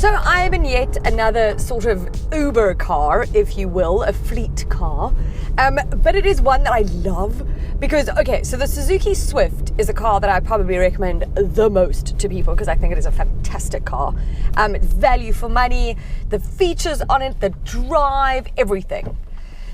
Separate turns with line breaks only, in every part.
So I'm in yet another sort of Uber car, if you will, a fleet car. But it is one that I love because, okay, so the Suzuki Swift is a car that I probably recommend the most to people because I think it is a fantastic car. It's value for money, the features on it, the drive, everything.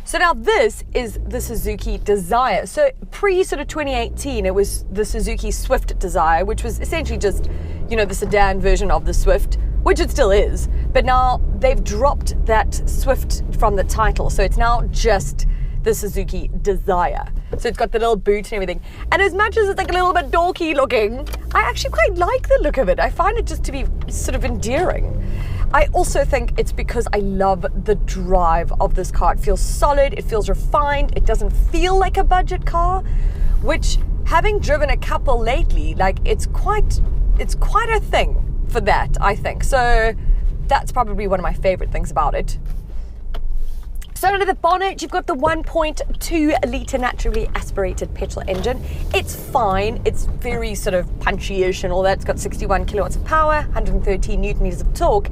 So now this is the Suzuki DZire. So pre sort of 2018, it was the Suzuki Swift DZire, which was essentially just, you know, the sedan version of the Swift, which it still is. But now they've dropped that Swift from the title. So it's now just the Suzuki DZire. So it's got the little boot and everything. And as much as it's like a little bit dorky looking, I actually quite like the look of it. I find it just to be sort of endearing. I also think it's because I love the drive of this car. It feels solid, it feels refined, it doesn't feel like a budget car, which, having driven a couple lately, like it's quite a thing for that, I think. So that's probably one of my favorite things about it. So under the bonnet, you've got the 1.2 litre naturally aspirated petrol engine. It's fine. It's very sort of punchy-ish and all that. It's got 61 kilowatts of power, 113 newton meters of torque.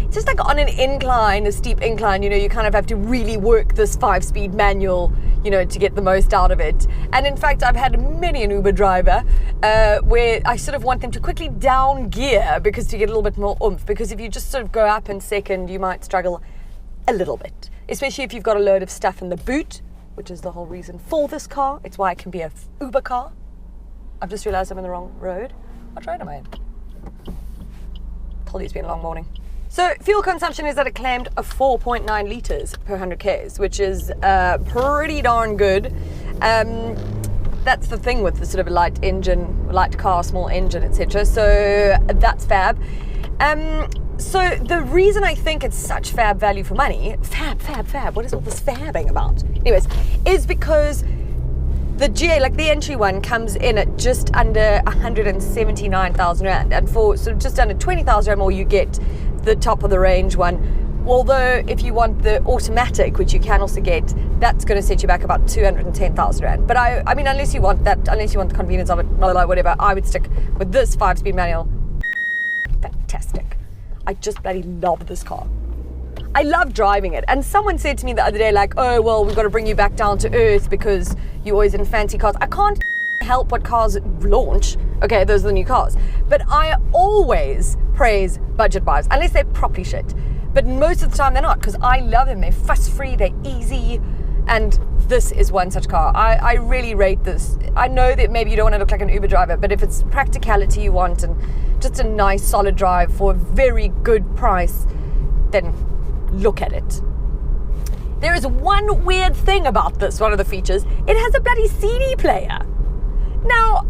It's just like on an incline, a steep incline, you know, you kind of have to really work this 5-speed manual, you know, to get the most out of it. And in fact, I've had many an Uber driver where I sort of want them to quickly down gear because to get a little bit more oomph. Because if you just sort of go up in second, you might struggle a little bit. Especially if you've got a load of stuff in the boot, which is the whole reason for this car. It's why it can be a Uber car. I've just realized I'm in the wrong road. What road am I in? Told you it's been a long morning. So fuel consumption is at a claimed 4.9 litres per 100 Ks, which is pretty darn good. That's the thing with the sort of light engine, light car, small engine, etc. So that's fab. So the reason I think it's such fab value for money, fab, what is all this fabbing about? Anyways, is because the GA, like the entry one, comes in at just under 179,000 Rand. And for sort of just under 20,000 Rand more, you get the top of the range one. Although if you want the automatic, which you can also get, that's going to set you back about 210,000 Rand. But I mean, unless you want that, unless you want the convenience of it, whatever, I would stick with this 5-speed manual. Fantastic. I just bloody love this car. I love driving it. And someone said to me the other day, like, oh, well, we've got to bring you back down to earth because you're always in fancy cars. I can't help what cars launch. Okay, those are the new cars. But I always praise budget buys, unless they're properly shit. But most of the time they're not, because I love them. They're fuss-free, they're easy. And this is one such car. I really rate this. I know that maybe you don't want to look like an Uber driver, but if it's practicality you want and just a nice solid drive for a very good price, then look at it. There is one weird thing about this, one of the features. It has a bloody CD player. Now,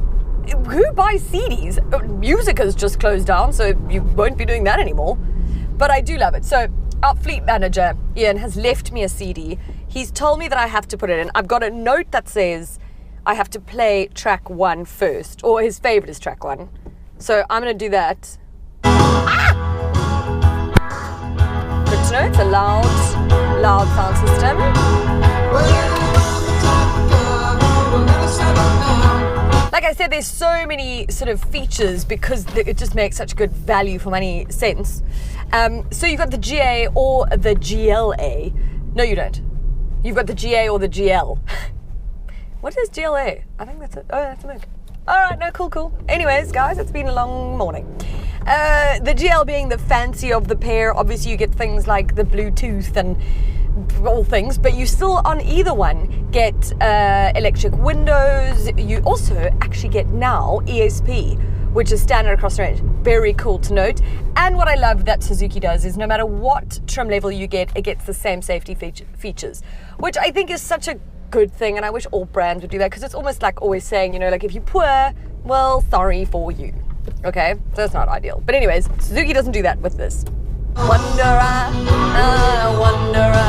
who buys CDs? Music has just closed down, so you won't be doing that anymore. But I do love it. So our fleet manager, Ian, has left me a CD. He's told me that I have to put it in. I've got a note that says I have to play track 1 first, or his favorite is track 1. So I'm going to do that. Good to know, it's a loud sound system. Like I said, there's so many sort of features because it just makes such good value for money sense. So you've got the GA or the GLA. No, you don't. You've got the GA or the GL. What is GLA? I think that's it. Oh, that's a Merc. All right, no, cool. Anyways, guys, it's been a long morning. The GL being the fancy of the pair. Obviously, you get things like the Bluetooth and all things, but you still, on either one, get electric windows. You also actually get now ESP, which is standard across the range. Very cool to note. And what I love that Suzuki does is no matter what trim level you get, it gets the same safety features, which I think is such a good thing, and I wish all brands would do that, because it's almost like always saying, you know, like if you're poor, well, sorry for you. Okay, so it's not ideal. But anyways, Suzuki doesn't do that with this. Wanderer, wanderer.